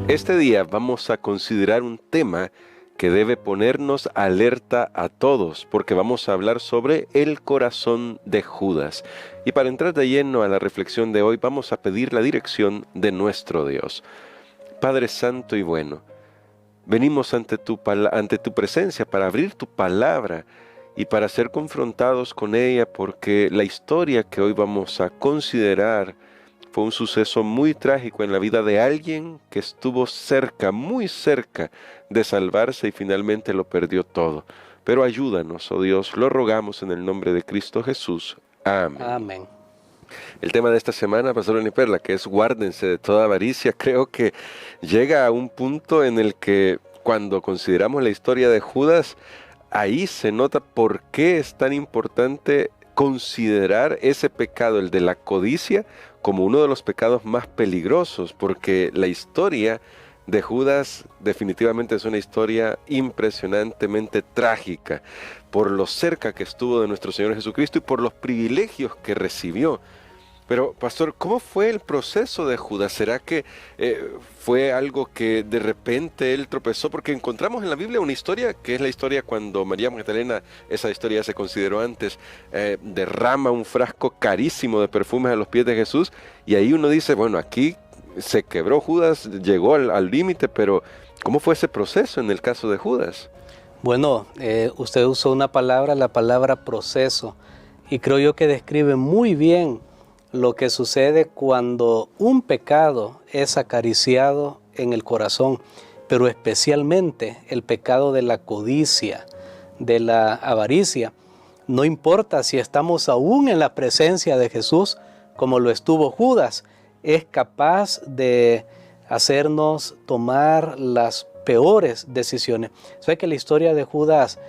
Este día vamos a considerar un tema que debe ponernos alerta a todos, porque vamos a hablar sobre el corazón de Judas. Y para entrar de lleno a la reflexión de hoy, vamos a pedir la dirección de nuestro Dios. Padre Santo y bueno, venimos ante tu presencia para abrir tu palabra y para ser confrontados con ella, porque la historia que hoy vamos a considerar fue un suceso muy trágico en la vida de alguien que estuvo cerca, muy cerca de salvarse y finalmente lo perdió todo. Pero ayúdanos, oh Dios, lo rogamos en el nombre de Cristo Jesús. Amén. Amén. El tema de esta semana, Pastor Oniperla, que es guárdense de toda avaricia, creo que llega a un punto en el que cuando consideramos la historia de Judas, ahí se nota por qué es tan importante considerar ese pecado, el de la codicia, como uno de los pecados más peligrosos, porque la historia de Judas definitivamente es una historia impresionantemente trágica, por lo cerca que estuvo de nuestro Señor Jesucristo y por los privilegios que recibió. Pero, pastor, ¿cómo fue el proceso de Judas? ¿Será que fue algo que de repente él tropezó? Porque encontramos en la Biblia una historia, que es la historia cuando María Magdalena, esa historia ya se consideró antes, derrama un frasco carísimo de perfumes a los pies de Jesús, y ahí uno dice, bueno, aquí se quebró Judas, llegó al límite, pero ¿cómo fue ese proceso en el caso de Judas? Bueno, usted usó una palabra, la palabra proceso, y creo yo que describe muy bien lo que sucede cuando un pecado es acariciado en el corazón, pero especialmente el pecado de la codicia, de la avaricia. No importa si estamos aún en la presencia de Jesús, como lo estuvo Judas, es capaz de hacernos tomar las peores decisiones. ¿Sabe que la historia de Judas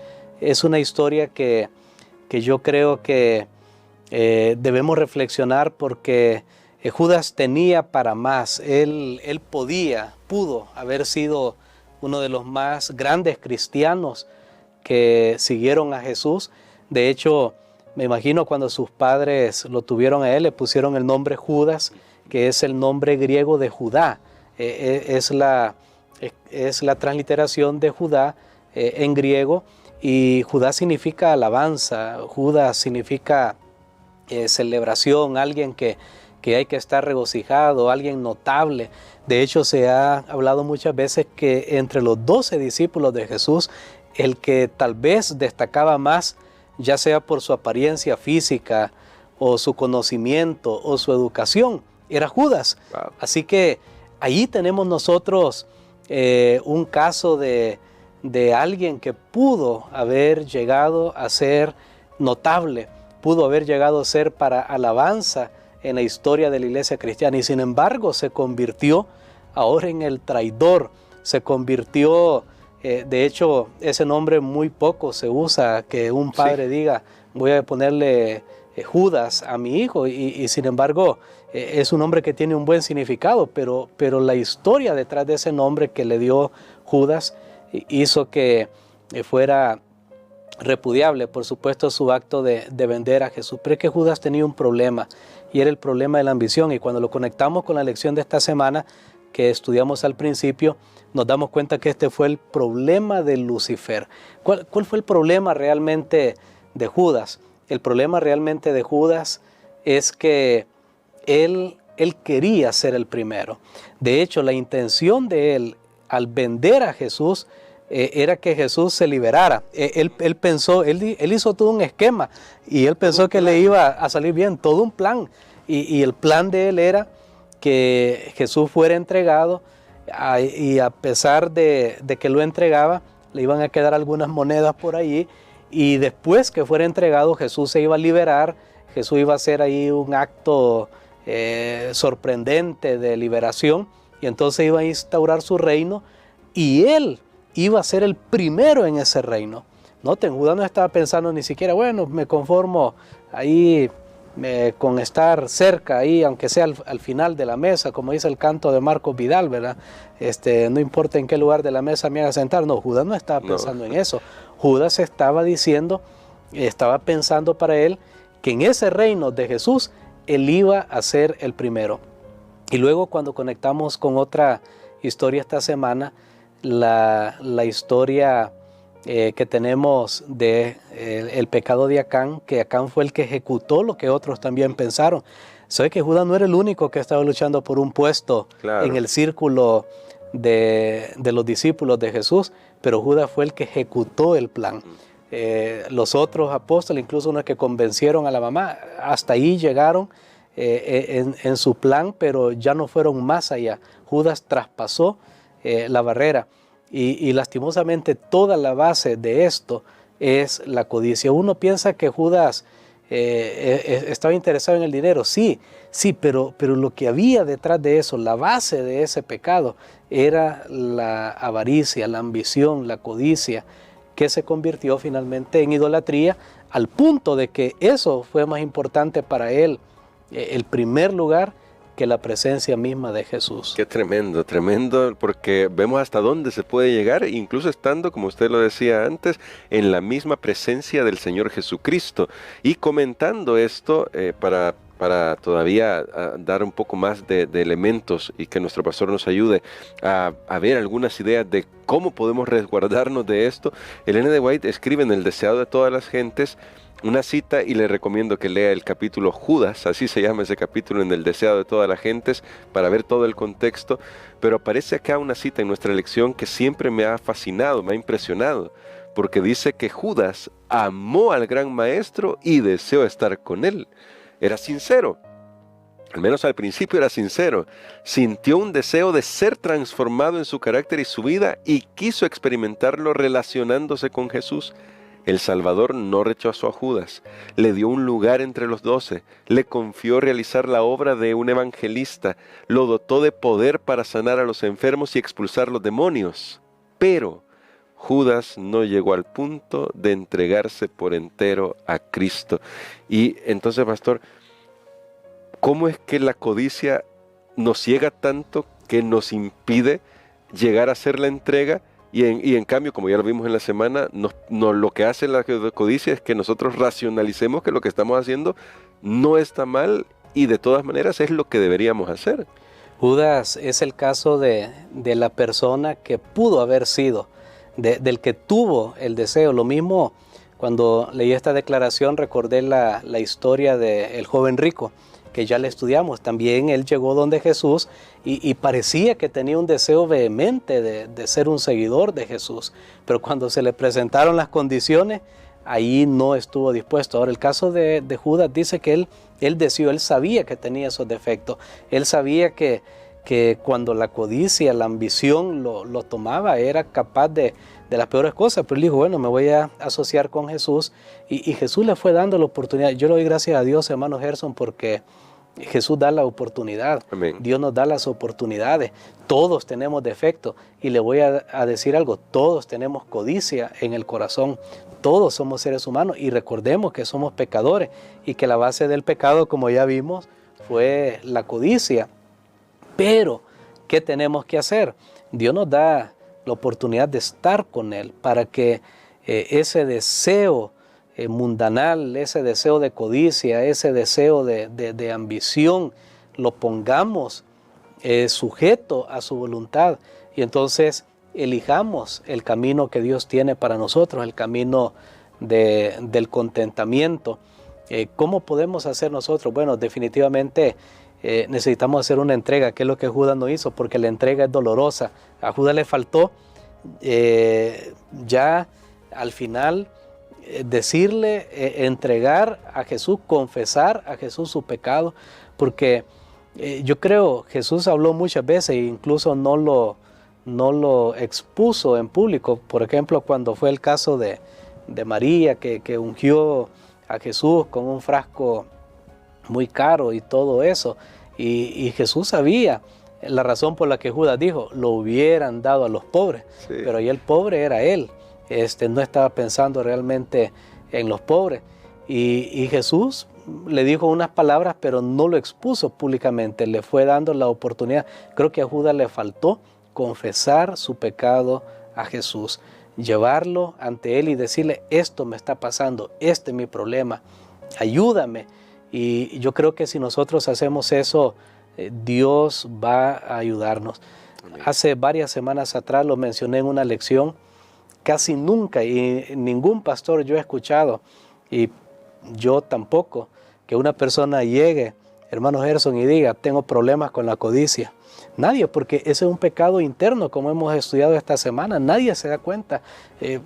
es una historia que yo creo que debemos reflexionar, porque Judas tenía para más? Él pudo haber sido uno de los más grandes cristianos que siguieron a Jesús. De hecho, me imagino cuando sus padres lo tuvieron a él, le pusieron el nombre Judas, que es el nombre griego de Judá. Es la transliteración de Judá en griego, y Judá significa alabanza, Judas significa celebración, alguien que hay que estar regocijado, alguien notable. De hecho, se ha hablado muchas veces que entre los 12 discípulos de Jesús, el que tal vez destacaba más, ya sea por su apariencia física o su conocimiento o su educación, era Judas. Wow. Así que ahí tenemos nosotros un caso de alguien que pudo haber llegado a ser notable, pudo haber llegado a ser para alabanza en la historia de la iglesia cristiana, y sin embargo se convirtió ahora en el traidor, se convirtió, de hecho ese nombre muy poco se usa, que un padre diga, voy a ponerle Judas a mi hijo, y sin embargo es un nombre que tiene un buen significado, pero la historia detrás de ese nombre que le dio Judas hizo que fuera repudiable, por supuesto, su acto de vender a Jesús. Pero es que Judas tenía un problema, y era el problema de la ambición, y cuando lo conectamos con la lección de esta semana que estudiamos al principio, nos damos cuenta que este fue el problema de Lucifer. ¿Cuál fue el problema realmente de Judas? El problema realmente de Judas es que él quería ser el primero. De hecho, la intención de él al vender a Jesús era que Jesús se liberara. Él pensó, él hizo todo un esquema, y él pensó que le iba a salir bien, todo un plan. Y el plan de él era que Jesús fuera entregado, y a pesar de que lo entregaba, le iban a quedar algunas monedas por ahí, y después que fuera entregado, Jesús se iba a liberar. Jesús iba a hacer ahí un acto sorprendente de liberación, y entonces iba a instaurar su reino, y él iba a ser el primero en ese reino. Noten, Judas no estaba pensando ni siquiera, bueno, me conformo ahí con estar cerca, ahí, aunque sea al final de la mesa, como dice el canto de Marcos Vidal, ¿verdad? No importa en qué lugar de la mesa me haga sentar. No, Judas no estaba pensando en eso. Judas estaba pensando para él que en ese reino de Jesús, él iba a ser el primero. Y luego, cuando conectamos con otra historia esta semana, la historia que tenemos de el pecado de Acán, que Acán fue el que ejecutó lo que otros también pensaron. Sabe que Judas no era el único que estaba luchando por un puesto en el círculo de los discípulos de Jesús, pero Judas fue el que ejecutó el plan. Los otros apóstoles, incluso unos que convencieron a la mamá, hasta ahí llegaron en su plan, pero ya no fueron más allá. Judas traspasó la barrera y lastimosamente toda la base de esto es la codicia. Uno piensa que Judas estaba interesado en el dinero, sí, pero lo que había detrás de eso, la base de ese pecado, era la avaricia, la ambición, la codicia, que se convirtió finalmente en idolatría, al punto de que eso fue más importante para él, el primer lugar, que la presencia misma de Jesús. Qué tremendo, tremendo, porque vemos hasta dónde se puede llegar, incluso estando, como usted lo decía antes, en la misma presencia del Señor Jesucristo. Y comentando esto, para todavía dar un poco más de elementos y que nuestro pastor nos ayude a ver algunas ideas de cómo podemos resguardarnos de esto, Ellen G. White escribe en El Deseado de Todas las Gentes una cita, y le recomiendo que lea el capítulo Judas, así se llama ese capítulo, en El Deseado de Todas las Gentes, para ver todo el contexto. Pero aparece acá una cita en nuestra lección que siempre me ha fascinado, me ha impresionado, porque dice que Judas amó al gran maestro y deseó estar con él. Era sincero, al menos al principio era sincero, sintió un deseo de ser transformado en su carácter y su vida, y quiso experimentarlo relacionándose con Jesús. El Salvador no rechazó a Judas, le dio un lugar entre los 12, le confió realizar la obra de un evangelista, lo dotó de poder para sanar a los enfermos y expulsar los demonios. Pero Judas no llegó al punto de entregarse por entero a Cristo. Y entonces, pastor, ¿cómo es que la codicia nos ciega tanto que nos impide llegar a hacer la entrega? Y en cambio, como ya lo vimos en la semana, lo que hace la codicia es que nosotros racionalicemos que lo que estamos haciendo no está mal, y de todas maneras es lo que deberíamos hacer. Judas es el caso de la persona que pudo haber sido, del que tuvo el deseo. Lo mismo, cuando leí esta declaración, recordé la historia del joven rico, que ya le estudiamos. También él llegó donde Jesús y parecía que tenía un deseo vehemente de ser un seguidor de Jesús, pero cuando se le presentaron las condiciones, ahí no estuvo dispuesto. Ahora, el caso de Judas dice que él deseó, él sabía que tenía esos defectos, él sabía que cuando la codicia, la ambición lo tomaba, era capaz de las peores cosas, pero él dijo, bueno, me voy a asociar con Jesús, y Jesús le fue dando la oportunidad. Yo le doy gracias a Dios, hermano Gerson, porque Jesús da la oportunidad. Amén. Dios nos da las oportunidades. Todos tenemos defectos, y le voy a decir algo, todos tenemos codicia en el corazón, todos somos seres humanos, y recordemos que somos pecadores, y que la base del pecado, como ya vimos, fue la codicia. Pero, ¿qué tenemos que hacer? Dios nos da la oportunidad de estar con Él para que ese deseo mundanal, ese deseo de codicia, ese deseo de ambición, lo pongamos sujeto a su voluntad, y entonces elijamos el camino que Dios tiene para nosotros, el camino del contentamiento. ¿Cómo podemos hacer nosotros? Bueno, definitivamente necesitamos hacer una entrega, que es lo que Judas no hizo, porque la entrega es dolorosa. A Judas le faltó ya al final decirle, entregar a Jesús, confesar a Jesús su pecado, porque yo creo Jesús habló muchas veces e incluso no lo expuso en público. Por ejemplo, cuando fue el caso de María, que ungió a Jesús con un frasco muy caro y todo eso, y Jesús sabía la razón por la que Judas dijo, lo hubieran dado a los pobres, sí. Pero ahí el pobre era él, no estaba pensando realmente en los pobres, y Jesús le dijo unas palabras, pero no lo expuso públicamente, le fue dando la oportunidad. Creo que a Judas le faltó confesar su pecado a Jesús, llevarlo ante él y decirle, esto me está pasando, este es mi problema, ayúdame. Y yo creo que si nosotros hacemos eso, Dios va a ayudarnos. Amén. Hace varias semanas atrás lo mencioné en una lección, casi nunca y ningún pastor yo he escuchado, y yo tampoco, que una persona llegue, hermano Gerson, y diga, tengo problemas con la codicia. Nadie, porque ese es un pecado interno, como hemos estudiado esta semana. Nadie se da cuenta.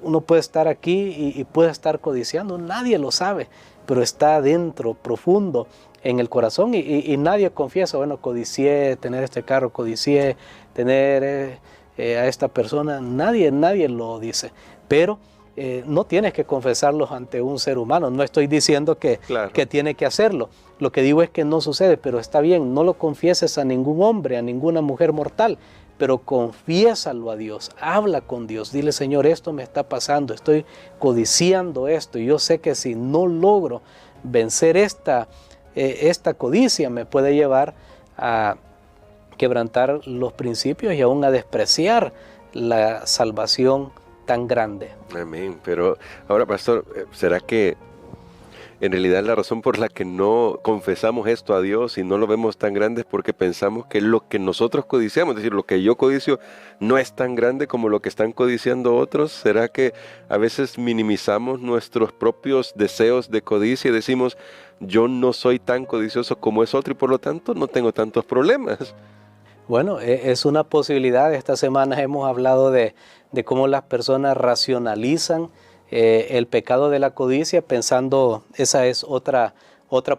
Uno puede estar aquí y puede estar codiciando, nadie lo sabe, pero está dentro, profundo en el corazón, y nadie confiesa, bueno, codicié tener este carro, codicié tener a esta persona. Nadie lo dice, pero no tienes que confesarlos ante un ser humano. No estoy diciendo que tiene que hacerlo. Lo que digo es que no sucede, pero está bien, no lo confieses a ningún hombre, a ninguna mujer mortal, pero confiésalo a Dios, habla con Dios, dile, Señor, esto me está pasando, estoy codiciando esto, y yo sé que si no logro vencer esta codicia, me puede llevar a quebrantar los principios y aún a despreciar la salvación tan grande. Amén. Pero ahora, pastor, ¿será que en realidad la razón por la que no confesamos esto a Dios y no lo vemos tan grande es porque pensamos que lo que nosotros codiciamos, es decir, lo que yo codicio, no es tan grande como lo que están codiciando otros? ¿Será que a veces minimizamos nuestros propios deseos de codicia y decimos, yo no soy tan codicioso como es otro y por lo tanto no tengo tantos problemas? Bueno, es una posibilidad. Esta semana hemos hablado de cómo las personas racionalizan el pecado de la codicia pensando esa es otra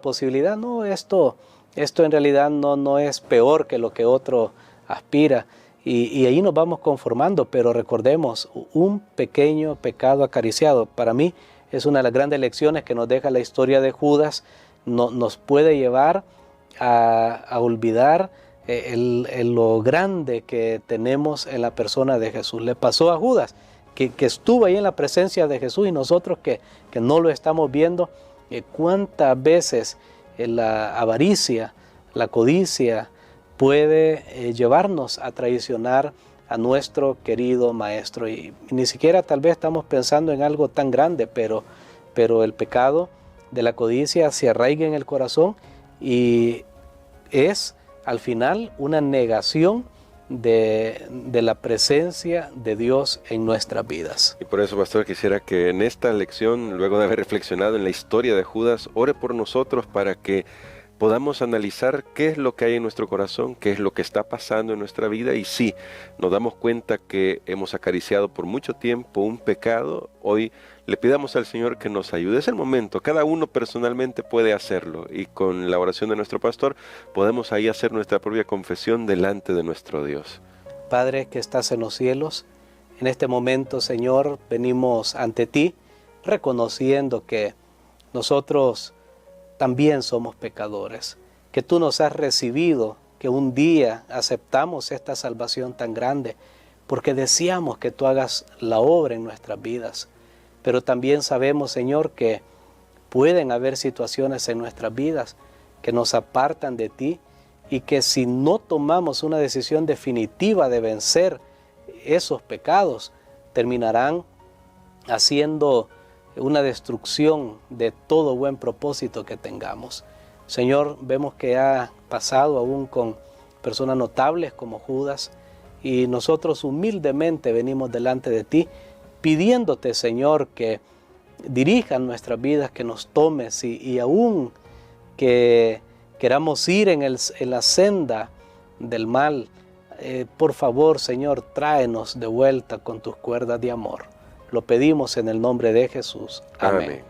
posibilidad. No, esto en realidad no es peor que lo que otro aspira, y ahí nos vamos conformando. Pero recordemos, un pequeño pecado acariciado, para mí es una de las grandes lecciones que nos deja la historia de Judas. Nos puede llevar a olvidar lo grande que tenemos en la persona de Jesús. Le pasó a Judas, que estuvo ahí en la presencia de Jesús, y nosotros que no lo estamos viendo. ¿Cuántas veces la avaricia, la codicia puede llevarnos a traicionar a nuestro querido Maestro? Y ni siquiera tal vez estamos pensando en algo tan grande, pero el pecado de la codicia se arraiga en el corazón y es al final una negación de la presencia de Dios en nuestras vidas. Y por eso, pastor, quisiera que en esta lección, luego de haber reflexionado en la historia de Judas, ore por nosotros para que podamos analizar qué es lo que hay en nuestro corazón, qué es lo que está pasando en nuestra vida, y si nos damos cuenta que hemos acariciado por mucho tiempo un pecado, hoy le pidamos al Señor que nos ayude. Es el momento, cada uno personalmente puede hacerlo, y con la oración de nuestro pastor podemos ahí hacer nuestra propia confesión delante de nuestro Dios. Padre que estás en los cielos, en este momento, Señor, venimos ante ti reconociendo que nosotros también somos pecadores, que tú nos has recibido, que un día aceptamos esta salvación tan grande porque deseamos que tú hagas la obra en nuestras vidas. Pero también sabemos, Señor, que pueden haber situaciones en nuestras vidas que nos apartan de ti, y que si no tomamos una decisión definitiva de vencer esos pecados, terminarán haciendo una destrucción de todo buen propósito que tengamos. Señor, vemos que ha pasado aún con personas notables como Judas, y nosotros humildemente venimos delante de ti, pidiéndote, Señor, que dirijan nuestras vidas, que nos tomes, y aún que queramos ir en la senda del mal, por favor, Señor, tráenos de vuelta con tus cuerdas de amor. Lo pedimos en el nombre de Jesús. Amén.